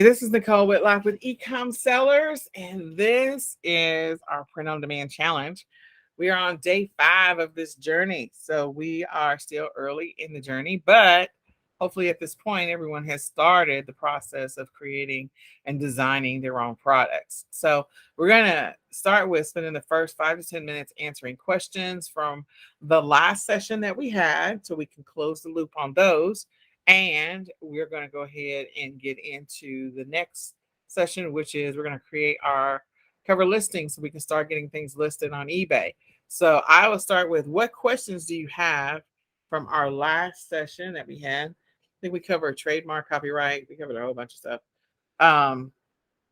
This is Nicole Whitlock with eCom Sellers, and this is our print on demand challenge. We are on day 5 of this journey. So we are still early in the journey, but hopefully at this point, everyone has started the process of creating and designing their own products. So we're going to start with spending the first 5 to 10 minutes answering questions from the last session that we had so we can close the loop on those. And we're going to go ahead and get into the next session, which is we're going to create our cover listing so we can start getting things listed on eBay. So I will start with, what questions do you have from our last session that we had? I think we covered trademark, copyright. We covered a whole bunch of stuff.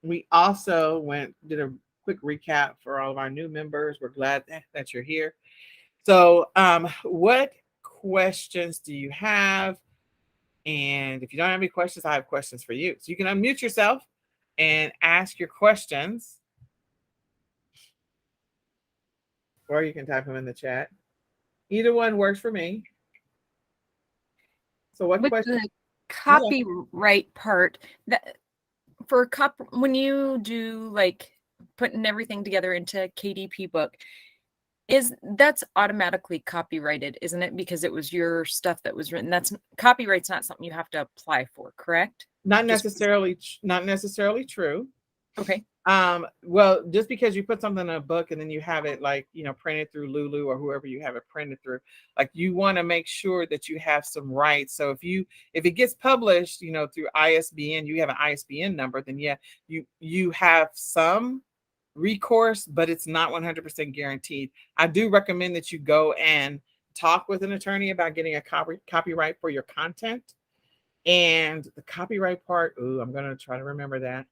We also did a quick recap for all of our new members. We're glad that you're here. So what questions do you have? And if you don't have any questions, I have questions for you. So you can unmute yourself and ask your questions, or you can type them in the chat. Either one works for me. So what With question? the copyright part, that when you do like putting everything together into KDP book, that's automatically copyrighted, isn't it? Because it was your stuff that was written. That's copyright's not something you have to apply for, correct? Not necessarily true. Okay. Well, just because you put something in a book and then you have it printed through Lulu or whoever you have it printed through, like you want to make sure that you have some rights. So if it gets published, through ISBN, you have an ISBN number, then yeah, you have some recourse, but it's not 100% guaranteed. I do recommend that you go and talk with an attorney about getting a copyright for your content. And the copyright part, I'm going to try to remember that.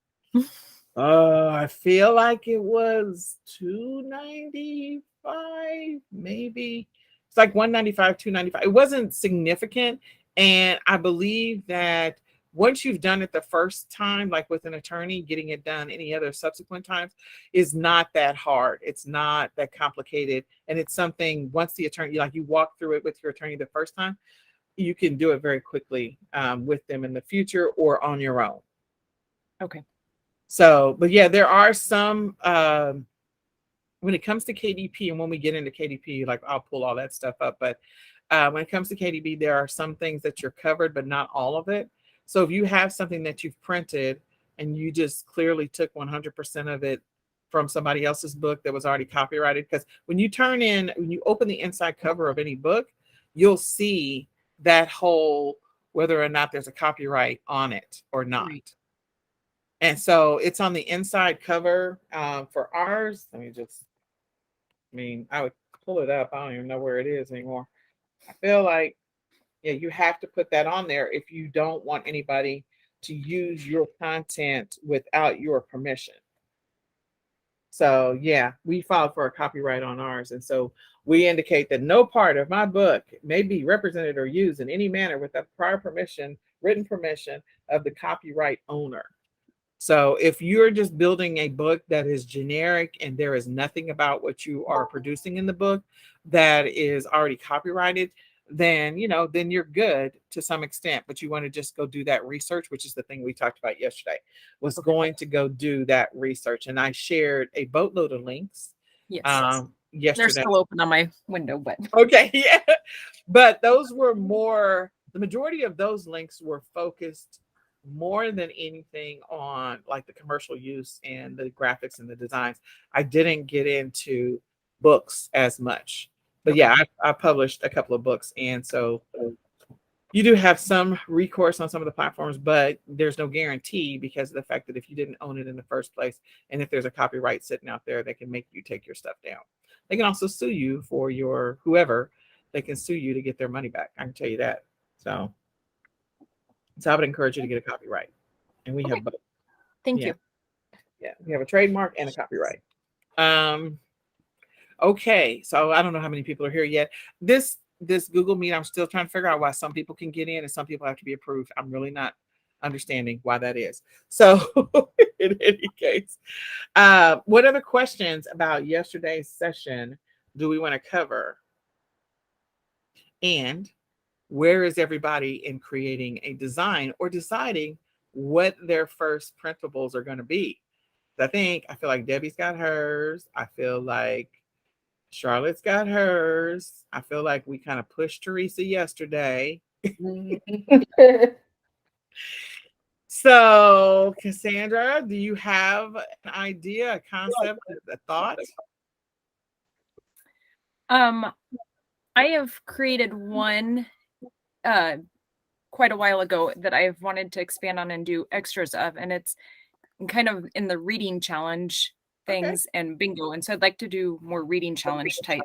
I feel like it was $295, maybe. It's like $195, $295. It wasn't significant. And I believe that once you've done it the first time, like with an attorney, getting it done any other subsequent times is not that hard. It's not that complicated. And it's something, once the attorney, like you walk through it with your attorney the first time, you can do it very quickly with them in the future or on your own. Okay. So, but yeah, there are some, when it comes to KDP, and when we get into KDP, like I'll pull all that stuff up. But when it comes to KDP, there are some things that you're covered, but not all of it. So if you have something that you've printed and you just clearly took 100% of it from somebody else's book that was already copyrighted, because when you open the inside cover of any book, you'll see that whole, whether or not there's a copyright on it or not. Right. And so it's on the inside cover for ours. I would pull it up. I don't even know where it is anymore. I feel like, yeah, you have to put that on there if you don't want anybody to use your content without your permission. So yeah, we filed for a copyright on ours. And so we indicate that no part of my book may be represented or used in any manner without prior permission, written permission of the copyright owner. So if you're just building a book that is generic and there is nothing about what you are producing in the book that is already copyrighted, then you're good to some extent. But you want to just go do that research, which is the thing we talked about yesterday, was going to go do that research. And I shared a boatload of links. Yes. Yesterday. They're still open on my window, but okay, yeah. But those were the majority of those links were focused more than anything on like the commercial use and the graphics and the designs. I didn't get into books as much, but yeah, I published a couple of books. And so you do have some recourse on some of the platforms, but there's no guarantee because of the fact that if you didn't own it in the first place, and if there's a copyright sitting out there, they can make you take your stuff down. They can also sue you for your whoever. They can sue you to get their money back. I can tell you that. So I would encourage you to get a copyright. And we have both. Thank you. Yeah, we have a trademark and a copyright. Okay, so I don't know how many people are here yet. This Google Meet, I'm still trying to figure out why some people can get in and some people have to be approved. I'm really not understanding why that is. So in any case, what other questions about yesterday's session do we want to cover? And where is everybody in creating a design or deciding what their first printables are going to be. I feel like Debbie's got hers. I feel like Charlotte's got hers. I feel like we kind of pushed Teresa yesterday. So, Cassandra, do you have an idea, a concept, a thought? I have created one quite a while ago that I've wanted to expand on and do extras of, and it's kind of in the reading challenge Okay. things and bingo. And so I'd like to do more reading challenge type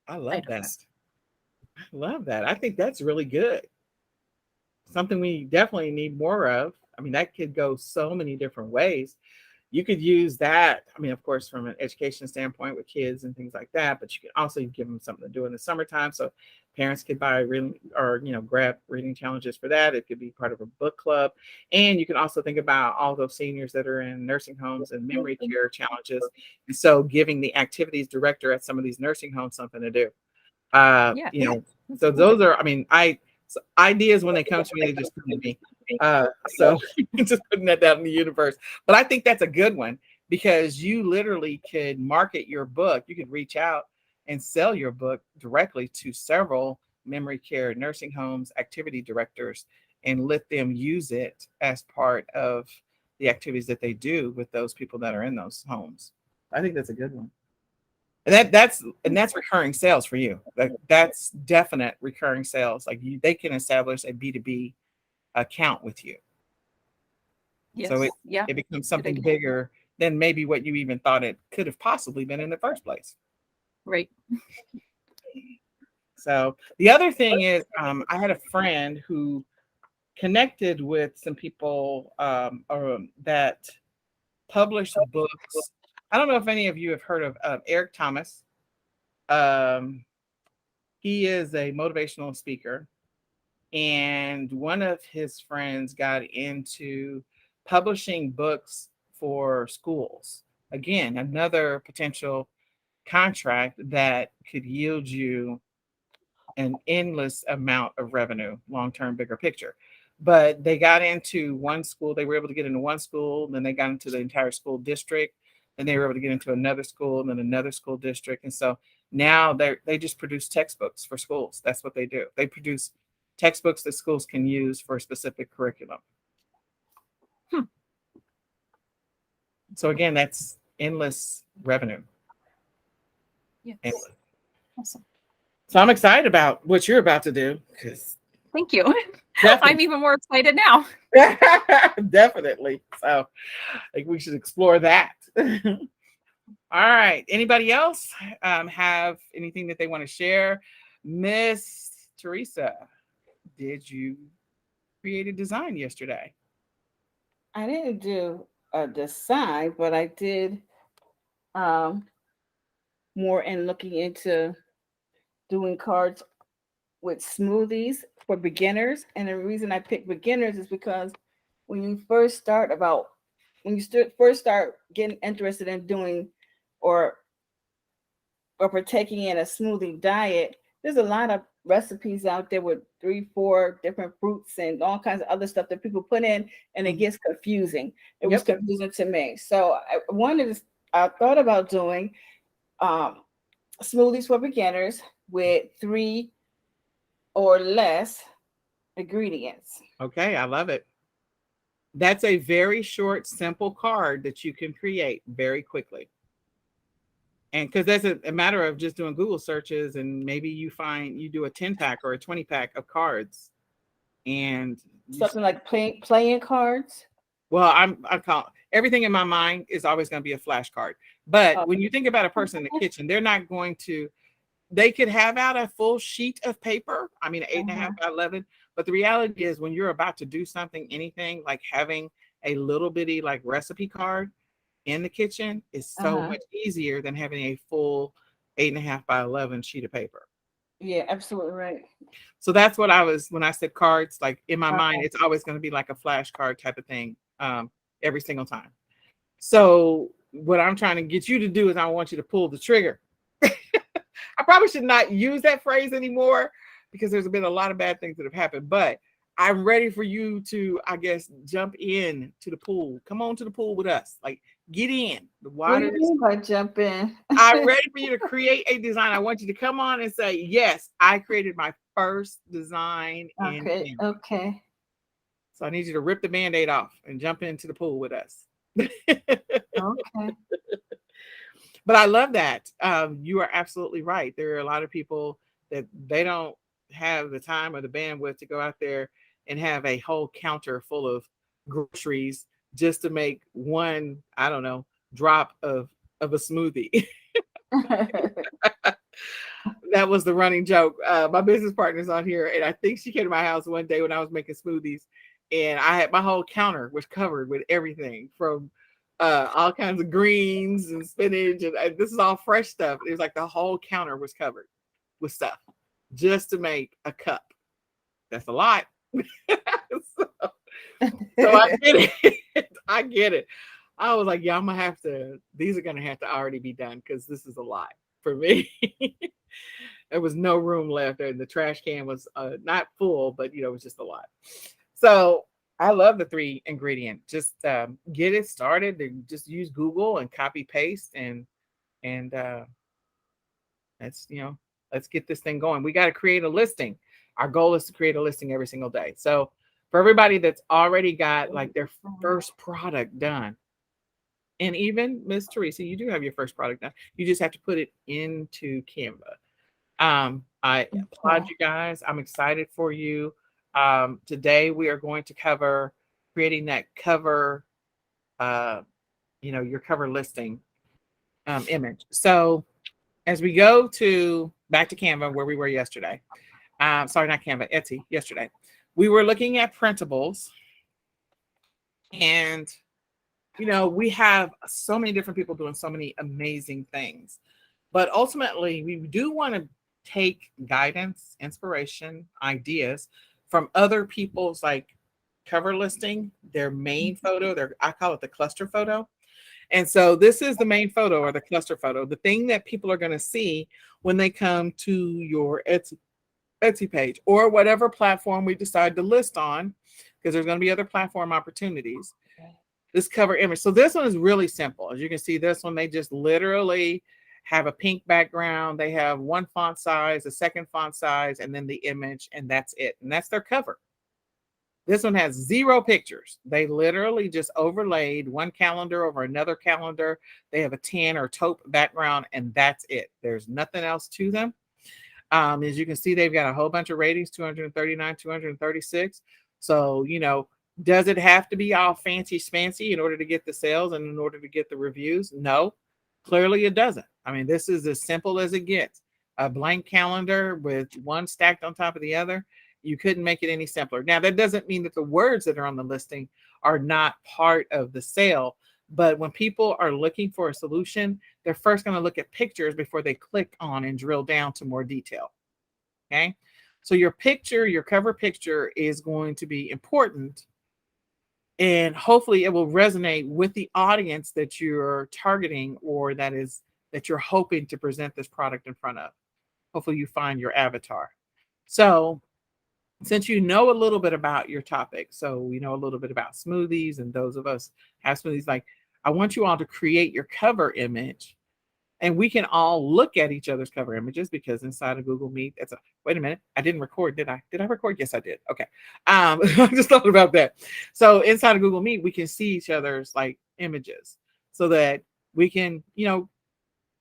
I love that. items. I love that. I think that's really good. Something we definitely need more of. I mean, that could go so many different ways. You could use that. I mean, of course, from an education standpoint with kids and things like that, but you can also give them something to do in the summertime. So parents could buy reading or, grab reading challenges for that. It could be part of a book club. And you can also think about all those seniors that are in nursing homes and memory care challenges. And so giving the activities director at some of these nursing homes something to do. Yeah. So those are, so ideas when they come to me, they just come to me. So just putting that out in the universe. But I think that's a good one because you literally could market your book. You could reach out and sell your book directly to several memory care nursing homes, activity directors, and let them use it as part of the activities that they do with those people that are in those homes. I think that's a good one. And that's recurring sales for you. That's definite recurring sales. Like they can establish a B2B account with you. Yes. So yeah. it becomes something bigger than maybe what you even thought it could have possibly been in the first place. Right. So the other thing is, I had a friend who connected with some people that publish books. I don't know if any of you have heard of Eric Thomas. He is a motivational speaker, and one of his friends got into publishing books for schools. Again, another potential contract that could yield you an endless amount of revenue, long-term, bigger picture. But they got into one school, they were able to get into one school, then they got into the entire school district, and they were able to get into another school and then another school district. And so now they just produce textbooks for schools. That's what they do. They produce textbooks that schools can use for a specific curriculum. So again, that's endless revenue. Yes. Endless. Awesome. So I'm excited about what you're about to do because thank you. I'm even more excited now. Definitely. So I think we should explore that. All right. Anybody else have anything that they want to share? Miss Teresa, did you create a design yesterday? I didn't do a design, but I did more in looking into doing cards with smoothies for beginners. And the reason I picked beginners is because when you first start first start getting interested in doing or partaking in a smoothie diet, there's a lot of recipes out there with 3-4 different fruits and all kinds of other stuff that people put in, and it gets confusing. It was confusing to me. So I thought about doing smoothies for beginners with 3 or less ingredients. Okay, I love it. That's a very short, simple card that you can create very quickly. And because that's a matter of just doing Google searches, and maybe you do a 10-pack or a 20-pack of cards. And something like playing cards. Well, I call everything in my mind is always going to be a flashcard. But when you think about a person in the kitchen, they're not going to, they could have out a full sheet of paper. I mean, 8.5 by 11. But the reality is when you're about to do something, anything like having a little bitty like recipe card in the kitchen is so much easier than having a full 8.5 by 11 sheet of paper. Yeah, absolutely right. So that's what when I said cards, like in my mind, it's always going to be like a flashcard type of thing every single time. So what I'm trying to get you to do is I want you to pull the trigger. I probably should not use that phrase anymore because there's been a lot of bad things that have happened, but I'm ready for you to, I guess, jump in to the pool. Come on to the pool with us. Like, get in. The What do water you is. mean by jump in? I'm ready for you to create a design. I want you to come on and say, yes, I created my first design in Okay, Canva. okay, So I need you to rip the Band-Aid off and jump into the pool with us. okay. But I love that. You are absolutely right. There are a lot of people that they don't have the time or the bandwidth to go out there and have a whole counter full of groceries just to make one, I don't know, drop of a smoothie. That was the running joke. My business partner's on here, and I think she came to my house one day when I was making smoothies, and I had my whole counter was covered with everything from all kinds of greens and spinach, and this is all fresh stuff. It was like the whole counter was covered with stuff just to make a cup. That's a lot. so, so I get it. I get it. I was like, yeah, I'm gonna have to. These are gonna have to already be done because this is a lot for me. There was no room left, and the trash can was not full, but it was just a lot. So I love the 3 ingredient. Just get it started. And just use Google and copy paste, and let's let's get this thing going. We got to create a listing. Our goal is to create a listing every single day. So for everybody that's already got like their first product done, and even Miss Teresa, you do have your first product done. You just have to put it into Canva. I applaud you guys. I'm excited for you. Today we are going to cover creating that cover, your cover listing image. So as we go to back to Canva where we were yesterday, sorry, not Canva, Etsy yesterday, we were looking at printables, and we have so many different people doing so many amazing things, but ultimately we do want to take guidance, inspiration, ideas from other people's like cover listing, their main photo, I call it the cluster photo. And so this is the main photo or the cluster photo, the thing that people are going to see when they come to your Etsy page or whatever platform we decide to list on, because there's going to be other platform opportunities. This cover image. So this one is really simple. As you can see, this one, they just literally have a pink background. They have one font size, a second font size, and then the image, and that's it. And that's their cover. This one has 0 pictures. They literally just overlaid one calendar over another calendar. They have a tan or taupe background, and that's it. There's nothing else to them. As you can see, they've got a whole bunch of ratings, 239, 236. So, does it have to be all fancy schmancy in order to get the sales and in order to get the reviews? No, clearly it doesn't. I mean, this is as simple as it gets. A blank calendar with one stacked on top of the other. You couldn't make it any simpler. Now, that doesn't mean that the words that are on the listing are not part of the sale. But when people are looking for a solution, they're first going to look at pictures before they click on and drill down to more detail. Okay. So your picture, your cover picture is going to be important. And hopefully it will resonate with the audience that you're targeting or that you're hoping to present this product in front of. Hopefully you find your avatar. So since you know a little bit about your topic, so we know a little bit about smoothies, and those of us have smoothies, like I want you all to create your cover image, and we can all look at each other's cover images, because inside of Google Meet, wait a minute, I didn't record, did I? Did I record? Yes, I did. Okay. I just thought about that. So inside of Google Meet, we can see each other's like images so that we can,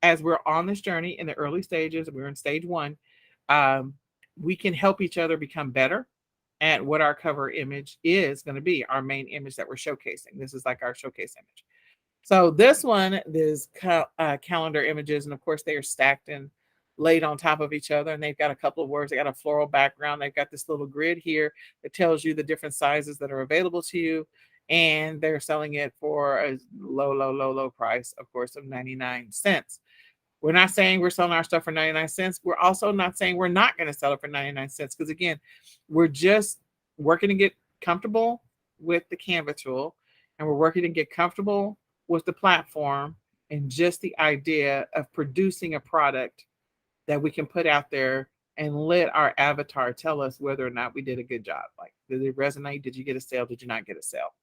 as we're on this journey in the early stages, we're in stage 1, we can help each other become better at what our cover image is going to be, our main image that we're showcasing. This is like our showcase image. So this one is calendar images, and of course they are stacked and laid on top of each other, and they've got a couple of words. They got a floral background. They've got this little grid here that tells you the different sizes that are available to you, and they're selling it for a low price, of course, of 99 cents. We're not saying we're selling our stuff for 99 cents. We're also not saying we're not going to sell it for 99 cents, because again, we're just working to get comfortable with the Canva tool, and we're working to get comfortable with the platform and just the idea of producing a product that we can put out there and let our avatar tell us whether or not we did a good job. Like, did it resonate? Did you get a sale? Did you not get a sale?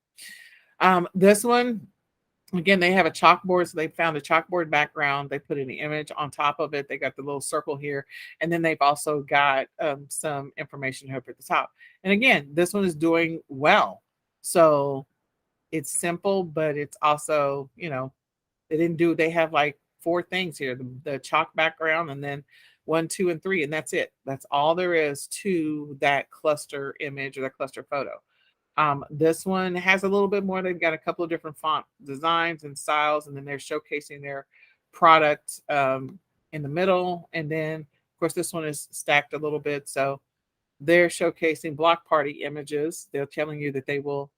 This one, again, they have a chalkboard. So they found a chalkboard background. They put an image on top of it. They got the little circle here. And then they've also got some information up at the top. And again, this one is doing well. So it's simple, but it's also, they have like 4 things here, the chalk background, and then 1, 2, and 3. And that's it. That's all there is to that cluster image or that cluster photo. This one has a little bit more. They've got a couple of different font designs and styles, and then they're showcasing their product in the middle. And then, of course, this one is stacked a little bit. So they're showcasing block party images. They're telling you that they will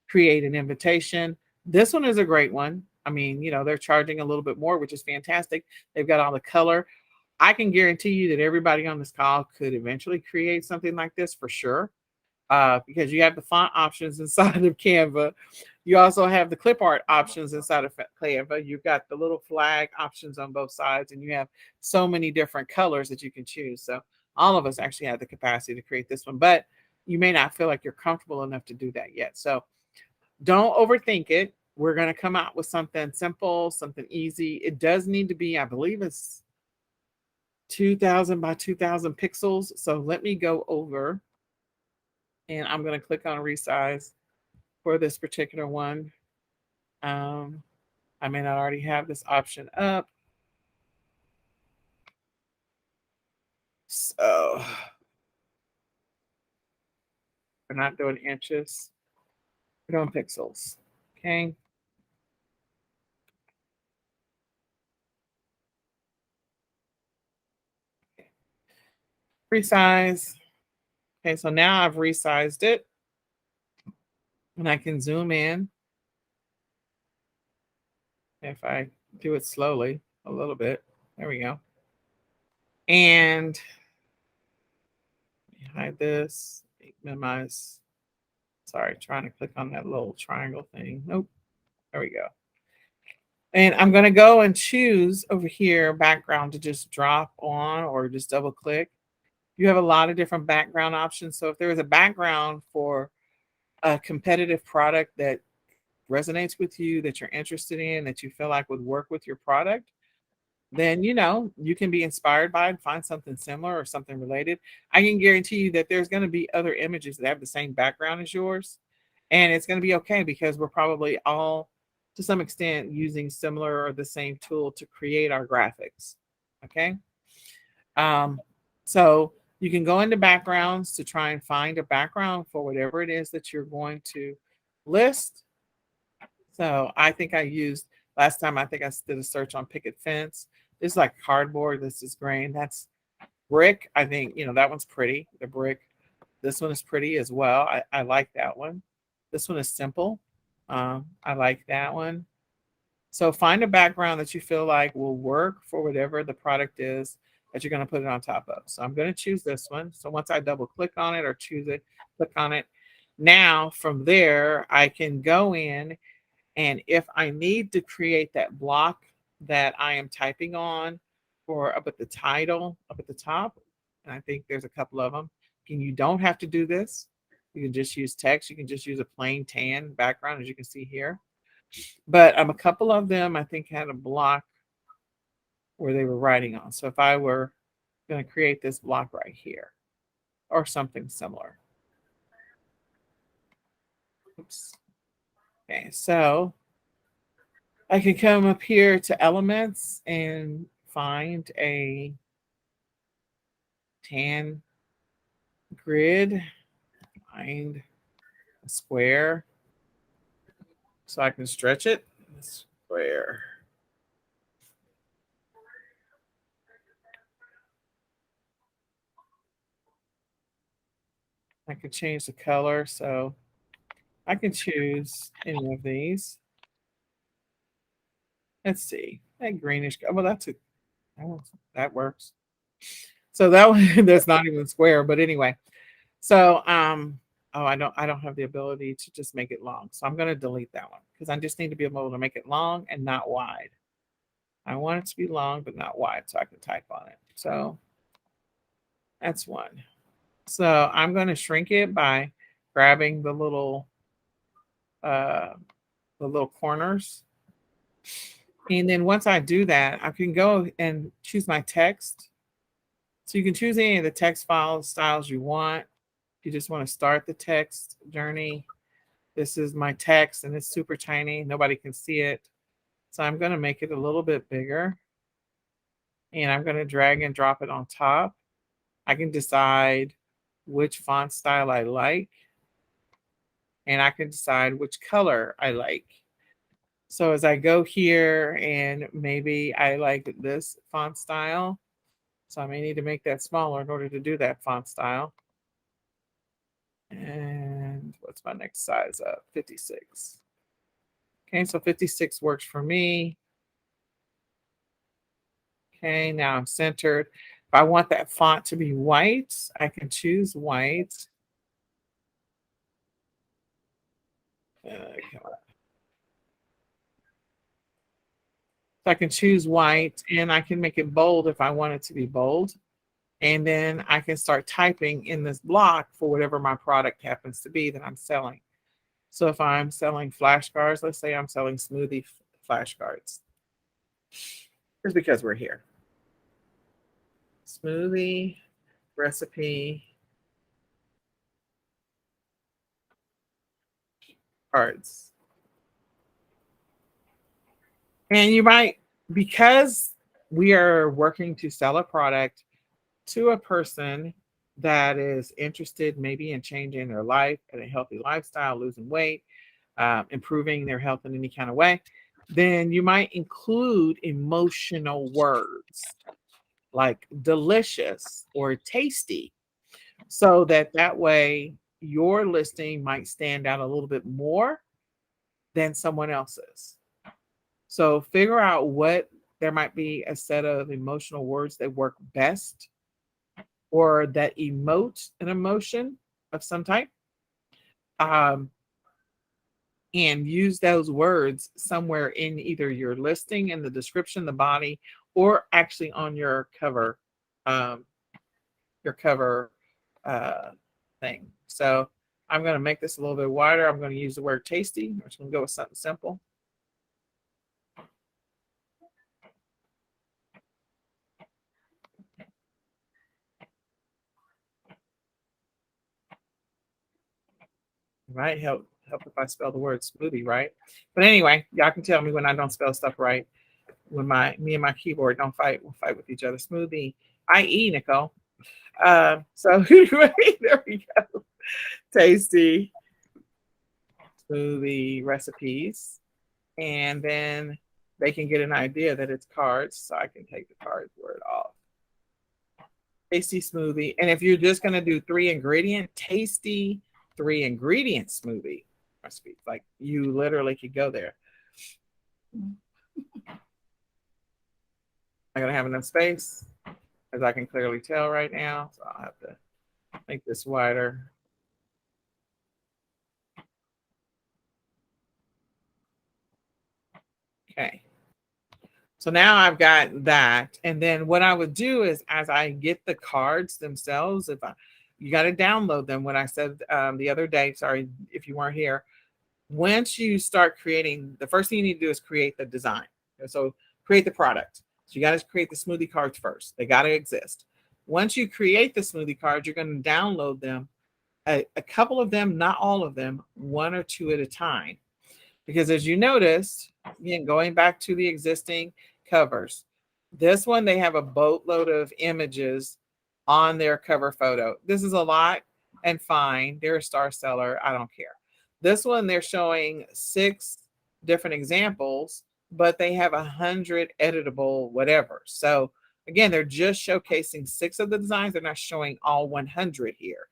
create an invitation. This one is a great one. I mean, they're charging a little bit more, which is fantastic. They've got all the color. I can guarantee you that everybody on this call could eventually create something like this for sure. Because you have the font options inside of Canva. You also have the clip art options inside of Canva. You've got the little flag options on both sides, and you have so many different colors that you can choose. So all of us actually have the capacity to create this one, but you may not feel like you're comfortable enough to do that yet. So don't overthink it. We're going to come out with something simple, something easy. It does need to be, I believe it's 2000 by 2000 pixels. So let me go over, and I'm going to click on resize for this particular one. I may not already have this option up. So we're not doing inches, we're doing pixels. Okay. Resize. Okay, so now I've resized it, and I can zoom in. If I do it slowly a little bit, there we go. And hide this, minimize. Sorry, trying to click on that little triangle thing. Nope. There we go. And I'm going to go and choose over here background to just drop on or just double click. You have a lot of different background options. So if there is a background for a competitive product that resonates with you, that you're interested in, that you feel like would work with your product, then you can be inspired by it and find something similar or something related. I can guarantee you that there's going to be other images that have the same background as yours, and it's going to be okay because we're probably all to some extent using similar or the same tool to create our graphics. Okay. So you can go into backgrounds to try and find a background for whatever it is that you're going to list. So I think last time I think I did a search on picket fence. This is like cardboard. This is grain. That's brick. I think, that one's pretty. The brick. This one is pretty as well. I like that one. This one is simple. I like that one. So find a background that you feel like will work for whatever the product is that you're going to put it on top of. So I'm going to choose this one. So once I double click on it or choose it, click on it. Now from there, I can go in, and if I need to create that block that I am typing on for up at the title, up at the top, and I think there's a couple of them, and you don't have to do this. You can just use text. You can just use a plain tan background, as you can see here. But a couple of them, I think, had a block where they were writing on. So if I were going to create this block right here or something similar. Oops. Okay, so I can come up here to elements and find a tan grid, find a square so I can stretch it. Square. I can change the color, so I can choose any of these. Let's see, that greenish. Well, that works. So that one, that's not even square, but anyway. So oh, I don't have the ability to just make it long. So I'm going to delete that one because I just need to be able to make it long and not wide. I want it to be long but not wide so I can type on it. So That's one. So I'm going to shrink it by grabbing uh, the little corners. And then once I do that, I can go and choose my text. So you can choose any of the text file styles you want. If you just want to start the text journey, this is my text and it's super tiny. Nobody can see it. So I'm going to make it a little bit bigger. And I'm going to drag and drop it on top. I can decide which font style I like. And I can decide which color I like. So as I go here and maybe I like this font style, so I may need to make that smaller in order to do that font style. And what's my next size up? 56. Okay, so 56 works for me. Okay, now I'm centered. If I want that font to be white, I can choose white. Come on. So I can choose white and I can make it bold if I want it to be bold. And then I can start typing in this block for whatever my product happens to be that I'm selling. So if I'm selling flashcards, let's say I'm selling smoothie flashcards. Just because we're here. Smoothie recipe cards. And you might, because we are working to sell a product to a person that is interested maybe in changing their life and a healthy lifestyle, losing weight, improving their health in any kind of way, then you might include emotional words like delicious or tasty, so that way your listing might stand out a little bit more than someone else's. So figure out what there might be a set of emotional words that work best or that emote an emotion of some type. Um, and use those words somewhere in either your listing, in the description, the body, or actually on um, your cover uh, thing. So I'm going to make this a little bit wider. I'm going to use the word tasty. I'm just going to go with something simple. Right? Help if I spell the word smoothie right. But anyway, y'all can tell me when I don't spell stuff right. When me and my keyboard don't fight, we'll fight with each other. Smoothie, IE, Nicole. So anyway, there we go. Tasty smoothie recipes. And then they can get an idea that it's cards. So I can take the cards word off. Tasty smoothie. And if you're just going to do 3-ingredient, tasty 3-ingredient smoothie recipe, like you literally could go there. I'm going to have enough space, as I can clearly tell right now. So I'll have to make this wider. Okay. So now I've got that. And then what I would do is, as I get the cards themselves, you got to download them. When I said the other day, sorry if you weren't here, once you start creating, the first thing you need to do is create the design. So create the product. So you got to create the smoothie cards first. They got to exist. Once you create the smoothie cards, you're going to download them, a couple of them, not all of them, 1 or 2 at a time. Because as you noticed, again, going back to the existing covers, this one, they have a boatload of images on their cover photo. This is a lot and fine. They're a star seller. I don't care. This one, they're showing 6 different examples, but they have 100 editable whatever. So again, they're just showcasing 6 of the designs. They're not showing all 100 here.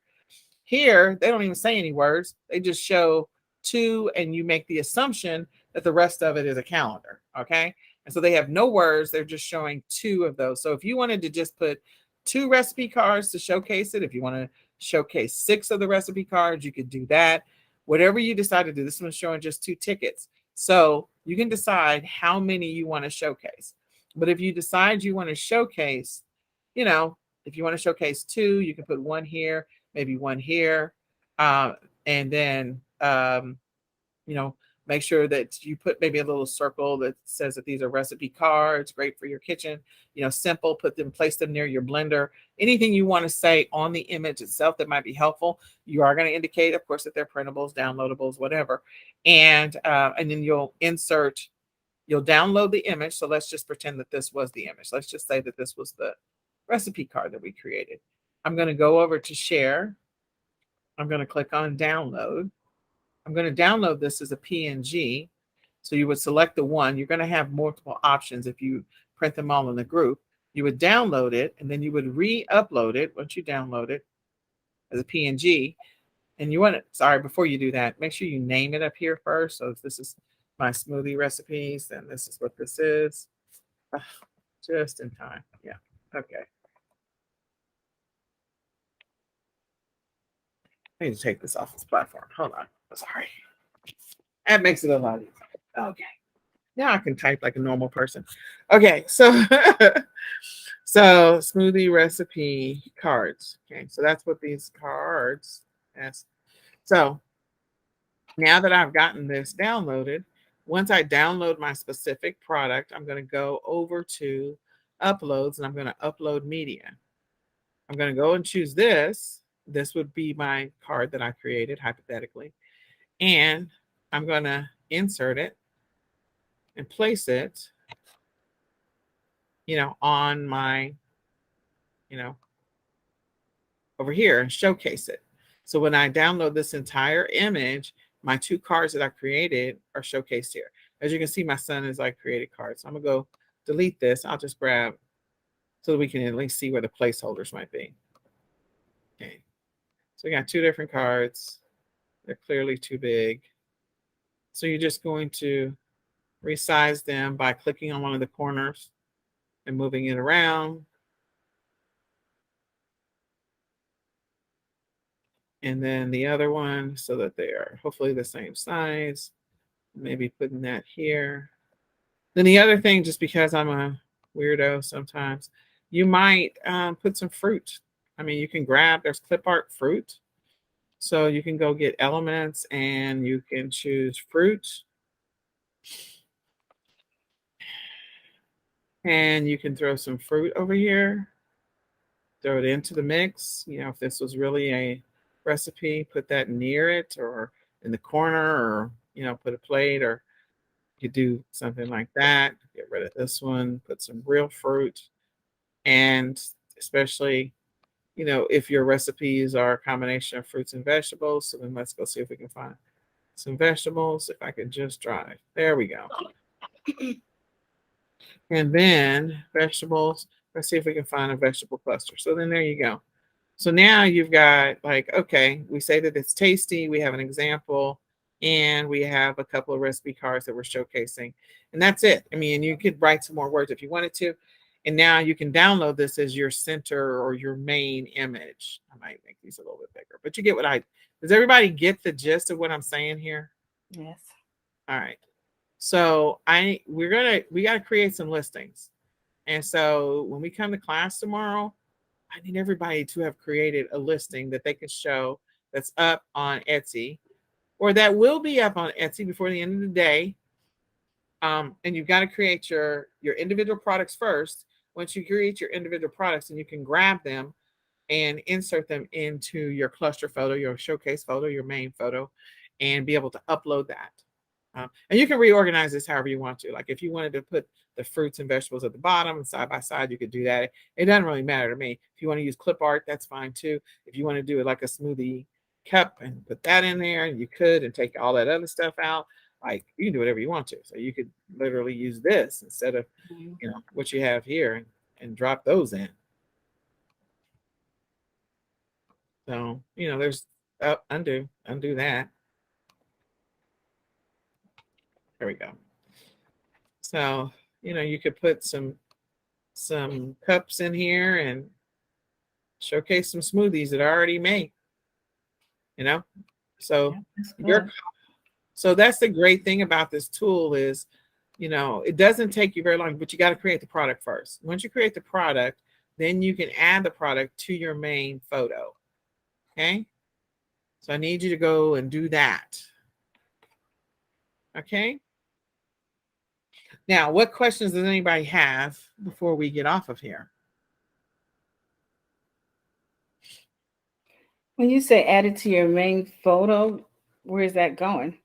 Here, they don't even say any words. They just show 2, and you make the assumption that the rest of it is a calendar. Okay. And so they have no words. They're just showing 2 of those. So if you wanted to just put 2 recipe cards to showcase it, if you want to showcase 6 of the recipe cards, you could do that. Whatever you decide to do. This one's showing just 2 tickets. So you can decide how many you want to showcase. But if you decide you want to showcase, If you want to showcase two, you can put one here, maybe one here. And then, you know, make sure that you put maybe a little circle that says that these are recipe cards, great for your kitchen, you know, simple, place them near your blender. Anything you want to say on the image itself that might be helpful, you are going to indicate, of course, that they're printables, downloadables, whatever. And then you'll download the image. So let's just pretend that this was the image. Let's just say that this was the recipe card that we created. I'm going to go over to share. I'm going to click on download. I'm going to download this as a PNG. So you would select the one. You're going to have multiple options if you print them all in the group. You would download it, and then you would re-upload it once you download it as a PNG. And you want it, sorry, before you do that, make sure you name it up here first. So if this is my smoothie recipes, then this is what this is. Just in time. Yeah. Okay. I need to take this off this platform. Hold on. Sorry. That makes it a lot easier. Okay. Now I can type like a normal person. Okay. So, so smoothie recipe cards. Okay. So that's what these cards has. So now that I've gotten this downloaded, once I download my specific product, I'm going to go over to uploads and I'm going to upload media. I'm going to go and choose this. This would be my card that I created hypothetically. And I'm going to insert it and place it, on my, over here and showcase it. So when I download this entire image, my two cards that I created are showcased here. As you can see, my son has created cards. So I'm going to go delete this. I'll just grab so that we can at least see where the placeholders might be. Okay. So we got two different cards. They're clearly too big. So you're just going to resize them by clicking on one of the corners and moving it around. And then the other one so that they are hopefully the same size. Maybe putting that here. Then the other thing, just because I'm a weirdo sometimes, you might put some fruit. I mean, you can grab, there's clip art fruit. So you can go get elements and you can choose fruit. And you can throw some fruit over here. Throw it into the mix. If this was really a recipe, put that near it or in the corner or, put a plate, or you could do something like that. Get rid of this one, put some real fruit. And especially, if your recipes are a combination of fruits and vegetables. So then let's go see if we can find some vegetables. If I could just drive. There we go. And then vegetables. Let's see if we can find a vegetable cluster. So then there you go. So now you've got okay, we say that it's tasty. We have an example and we have a couple of recipe cards that we're showcasing. And that's it. I mean, you could write some more words if you wanted to. And now you can download this as your center or your main image. I might make these a little bit bigger, but you get does everybody get the gist of what I'm saying here? Yes. All right. So we got to create some listings. And so when we come to class tomorrow, I need everybody to have created a listing that they can show that's up on Etsy, or that will be up on Etsy before the end of the day. And you've got to create your individual products first. Once you create your individual products, and you can grab them and insert them into your cluster photo, your showcase photo, your main photo, and be able to upload that. And you can reorganize this however you want to. Like if you wanted to put the fruits and vegetables at the bottom and side by side, you could do that. It doesn't really matter to me. If you want to use clip art, that's fine too. If you want to do it like a smoothie cup and put that in there, you could, and take all that other stuff out. You can do whatever you want to. So you could literally use this instead of what you have here and drop those in. So there's undo that. There we go. So, you could put some cups in here and showcase some smoothies that are already made. So so that's the great thing about this tool is, it doesn't take you very long, but you got to create the product first. Once you create the product, then you can add the product to your main photo. Okay. So I need you to go and do that. Okay. Now, what questions does anybody have before we get off of here? When you say add it to your main photo, where is that going?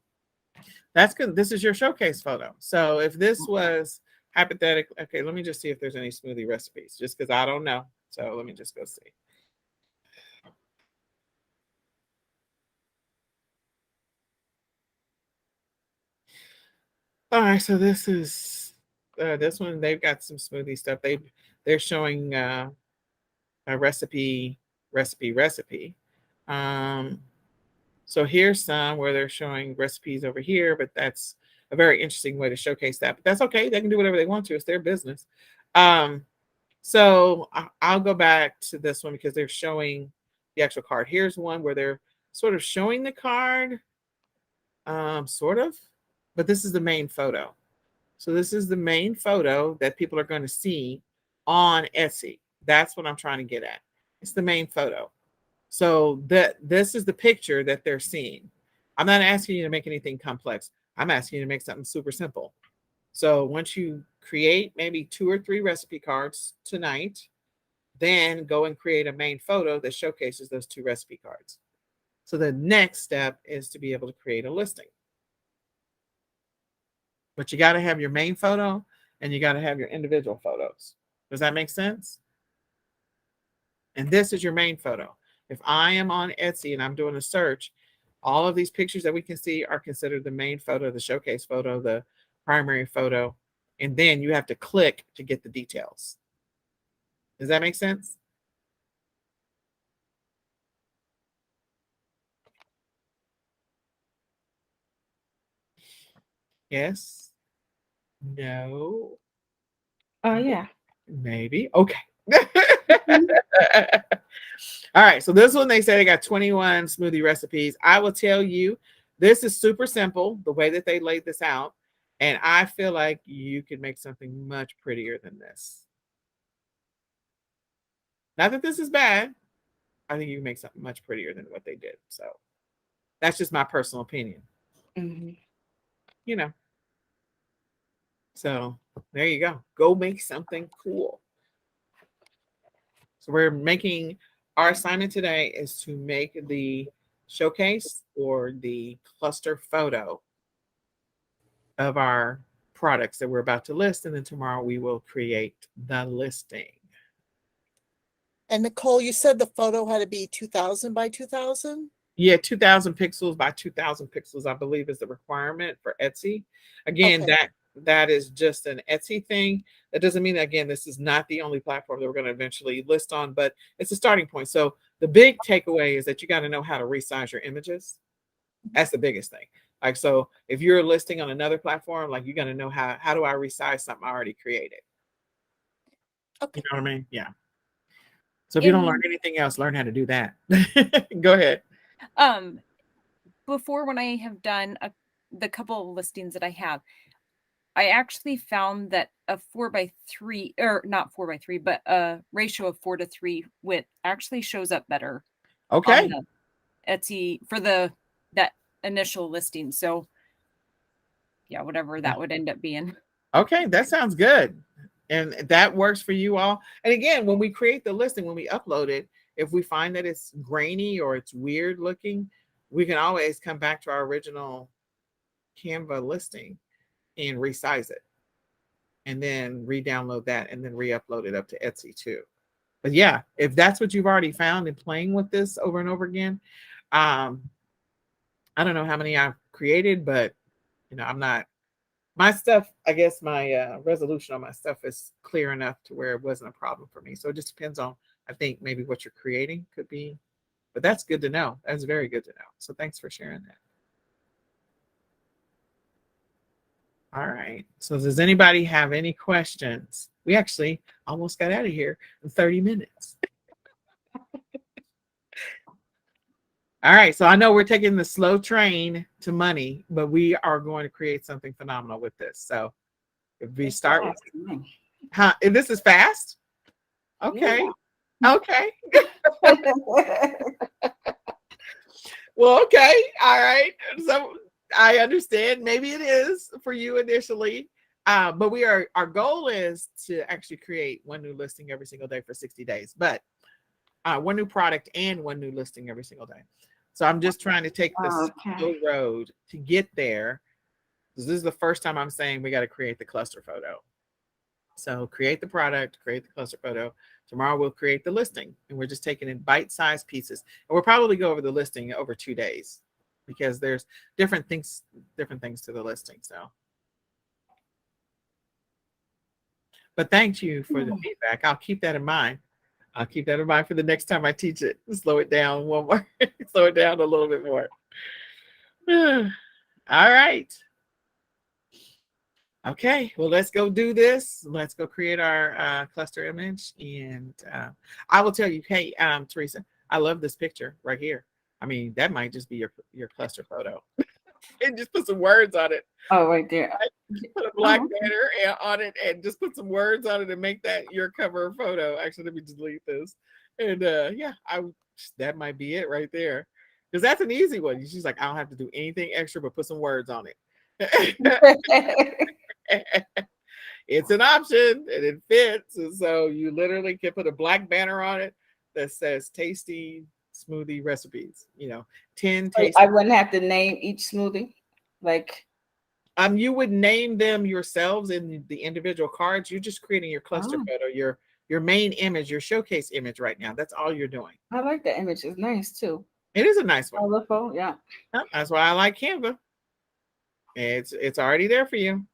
That's good. This is your showcase photo. So if this was hypothetical, okay, let me just see if there's any smoothie recipes, just because I don't know. So let me just go see. All right, so this is this one. They've got some smoothie stuff. They're showing a recipe. Um, so here's some where they're showing recipes over here, but that's a very interesting way to showcase that. But that's okay. They can do whatever they want to. It's their business. So I'll go back to this one because they're showing the actual card. Here's one where they're sort of showing the card, sort of, but this is the main photo. So this is the main photo that people are going to see on Etsy. That's what I'm trying to get at. It's the main photo. So this is the picture that they're seeing. I'm not asking you to make anything complex. I'm asking you to make something super simple. So once you create maybe 2 or 3 recipe cards tonight, then go and create a main photo that showcases those 2 recipe cards. So the next step is to be able to create a listing. But you got to have your main photo and you got to have your individual photos. Does that make sense? And this is your main photo. If I am on Etsy and I'm doing a search, all of these pictures that we can see are considered the main photo, the showcase photo, the primary photo, and then you have to click to get the details. Does that make sense? Yes? No? Yeah. Maybe. Okay. All right. So this one, they say they got 21 smoothie recipes. I will tell you, this is super simple, the way that they laid this out. And I feel like you could make something much prettier than this. Not that this is bad. I think you can make something much prettier than what they did. So that's just my personal opinion. Mm-hmm. You know. So there you go. Go make something cool. So we're making our assignment today is to make the showcase or the cluster photo of our products that we're about to list. And then tomorrow we will create the listing. And Nicole, you said the photo had to be 2000 by 2000? Yeah, 2000 pixels by 2000 pixels, I believe, is the requirement for Etsy. Again, Okay. that is just an Etsy thing. That doesn't mean that, again, this is not the only platform that we're going to eventually list on, but it's a starting point. So the big takeaway is that you got to know how to resize your images. That's the biggest thing. Like, so if you're listing on another platform, like you got to know how do I resize something I already created? Okay. You know what I mean? Yeah. So if you don't learn anything else, learn how to do that. Go ahead. Before, when I have done the couple of listings that I have, I actually found that a 4x3, or not 4x3, but a ratio of 4:3 width actually shows up better Okay. on the Etsy for that initial listing. So yeah, whatever that would end up being. Okay, that sounds good. And that works for you all. And again, when we create the listing, when we upload it, if we find that it's grainy or it's weird looking, we can always come back to our original Canva listing and resize it. And then re-download that and then re-upload it up to Etsy too. But yeah, if that's what you've already found in playing with this over and over again, I don't know how many I've created, but I'm not. My stuff, I guess my resolution on my stuff is clear enough to where it wasn't a problem for me. So it just depends on, I think, maybe what you're creating could be. But that's good to know. That's very good to know. So thanks for sharing that. All right. So does anybody have any questions? We actually almost got out of here in 30 minutes. All right. So I know we're taking the slow train to money, but we are going to create something phenomenal with this. So if we start with, Fast. huh? If this is fast? Okay. Okay. Well, okay. All right. So I understand. Maybe it is for you initially. But our goal is to actually create one new listing every single day for 60 days. But one new product and one new listing every single day. So I'm just trying to take this slow road to get there. This is the first time I'm saying we got to create the cluster photo. So create the product, create the cluster photo. Tomorrow we'll create the listing, and we're just taking in bite-sized pieces. And we'll probably go over the listing over 2 days because there's different things to the listing. So, but thank you for the feedback. I'll keep that in mind. I'll keep that in mind for the next time I teach it. Slow it down one more, slow it down a little bit more. All right. Okay, well, let's go do this. Let's go create our cluster image. And I will tell you, hey, Teresa, I love this picture right here. I mean, that might just be your cluster photo. And just put some words on it. Oh, right there. Put a black banner on it and just put some words on it and make that your cover photo. Actually, let me delete this. And yeah, that might be it right there. Because that's an easy one. She's like, I don't have to do anything extra but put some words on it. It's an option and it fits. And so you literally can put a black banner on it that says tasty smoothie recipes, 10 tasty. I wouldn't have to name each smoothie. Like you would name them yourselves in the individual cards. You're just creating your cluster photo, your main image, your showcase image right now. That's all you're doing. I like the image. It's nice too. It is a nice one. Colorful, yeah. That's why I like Canva. It's already there for you.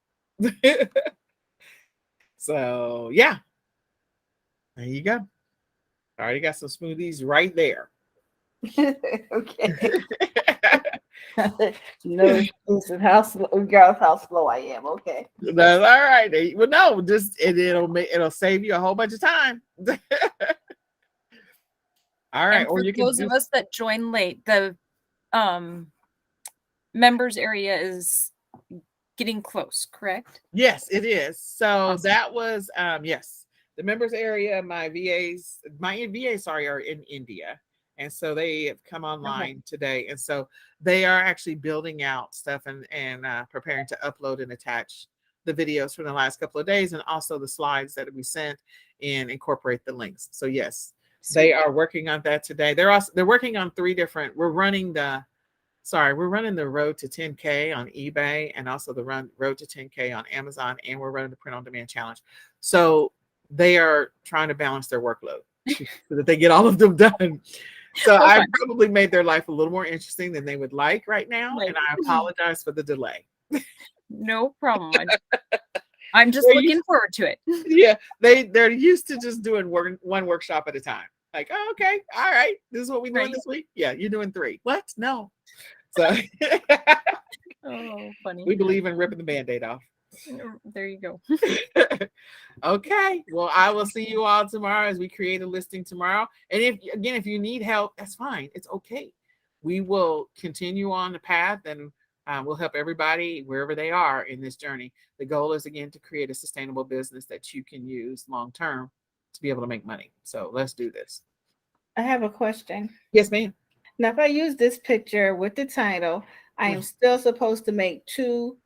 So yeah, there you go. Already got some smoothies right there. Okay. No excuses. How slow I am. Okay. That's all right. Well, no, it'll save you a whole bunch of time. All right. And for those of us that join late, the members area is getting close, correct? Yes, it is. So awesome. That was yes, the members area. My VAs are in India, and so they have come online today, and so they are actually building out stuff and preparing to upload and attach the videos from the last couple of days, and also the slides that we sent and incorporate the links. So yes, they are working on that today. They're working on 3 different. We're running the Road to 10K on eBay and also the Road to 10K on Amazon, and we're running the Print on Demand Challenge. So they are trying to balance their workload so that they get all of them done. So I probably made their life a little more interesting than they would like right now, and I apologize for the delay. No problem. I'm just looking forward to it. Yeah, they're used to just doing one workshop at a time. Like, oh, okay, all right, this is what we're doing this week. Yeah, you're doing 3. What? No. So oh, funny. We believe in ripping the Band-Aid off. There you go. Okay. Well, I will see you all tomorrow as we create a listing tomorrow. And if you need help, that's fine. It's okay. We will continue on the path, and we'll help everybody wherever they are in this journey. The goal is, again, to create a sustainable business that you can use long-term to be able to make money. So let's do this. I have a question. Yes, ma'am. Now, if I use this picture with the title, I am still supposed to make 2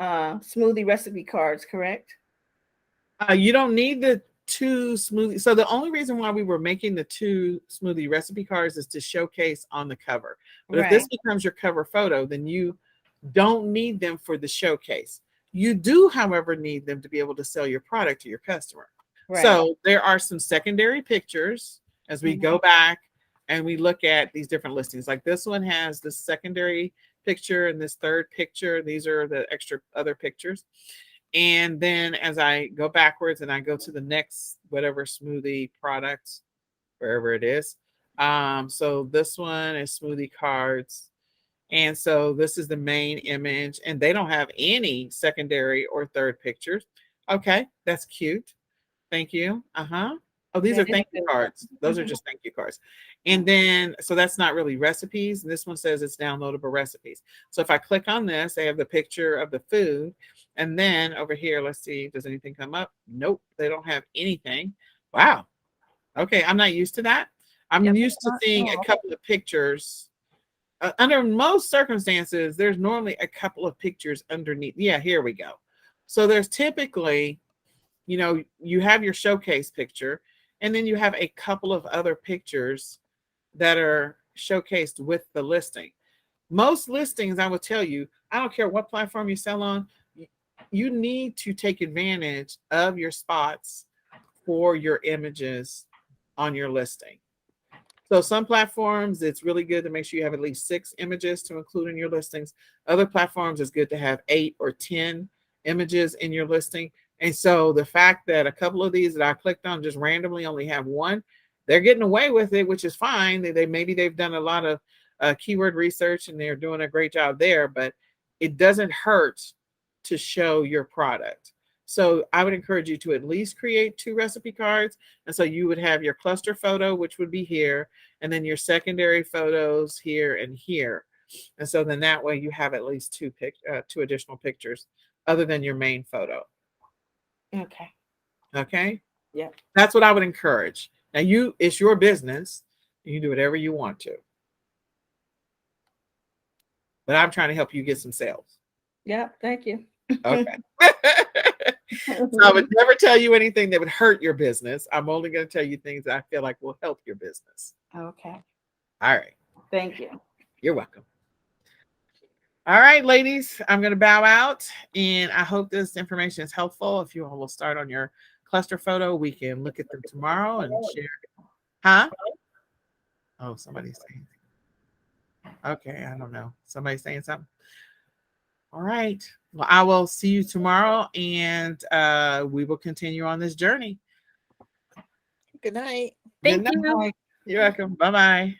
smoothie recipe cards, correct? You don't need the 2 smoothie. So the only reason why we were making the 2 smoothie recipe cards is to showcase on the cover. But if this becomes your cover photo, then you don't need them for the showcase. You do, however, need them to be able to sell your product to your customer. Right. So there are some secondary pictures as we go back and we look at these different listings. Like this one has the secondary picture and this third picture. These are the extra other pictures. And then as I go backwards and I go to the next whatever smoothie product, wherever it is. So this one is smoothie cards. And so this is the main image, and they don't have any secondary or third pictures. Okay, that's cute. Thank you. Oh, these are thank you cards. Those are just thank you cards. And then, so that's not really recipes. And this one says it's downloadable recipes. So if I click on this, they have the picture of the food. And then over here, let's see, does anything come up? Nope, they don't have anything. Wow. Okay, I'm not used to that. I'm Yep. used to seeing a Oh. couple of pictures. Under most circumstances, there's normally a couple of pictures underneath. Yeah, here we go. So there's typically, you have your showcase picture, and then you have a couple of other pictures that are showcased with the listing. Most listings, I will tell you, I don't care what platform you sell on, you need to take advantage of your spots for your images on your listing. So some platforms, it's really good to make sure you have at least 6 images to include in your listings. Other platforms, it's good to have 8 or 10 images in your listing. And so the fact that a couple of these that I clicked on just randomly only have 1, they're getting away with it, which is fine. Maybe they've done a lot of keyword research and they're doing a great job there, but it doesn't hurt to show your product. So I would encourage you to at least create 2 recipe cards. And so you would have your cluster photo, which would be here, and then your secondary photos here and here. And so then that way you have at least 2 additional pictures other than your main photo. Okay. Okay? Yeah. That's what I would encourage. Now it's your business. You can do whatever you want to. But I'm trying to help you get some sales. Yeah. Thank you. Okay. So I would never tell you anything that would hurt your business. I'm only going to tell you things that I feel like will help your business. Okay. All right. Thank you. You're welcome. All right, ladies, I'm going to bow out, and I hope this information is helpful. If you all will start on your cluster photo, we can look at them tomorrow and share. Huh? Oh, somebody's saying. Okay, I don't know. Somebody's saying something. All right. Well, I will see you tomorrow, and we will continue on this journey. Good night. Thank Good you. night. You're welcome. Bye-bye.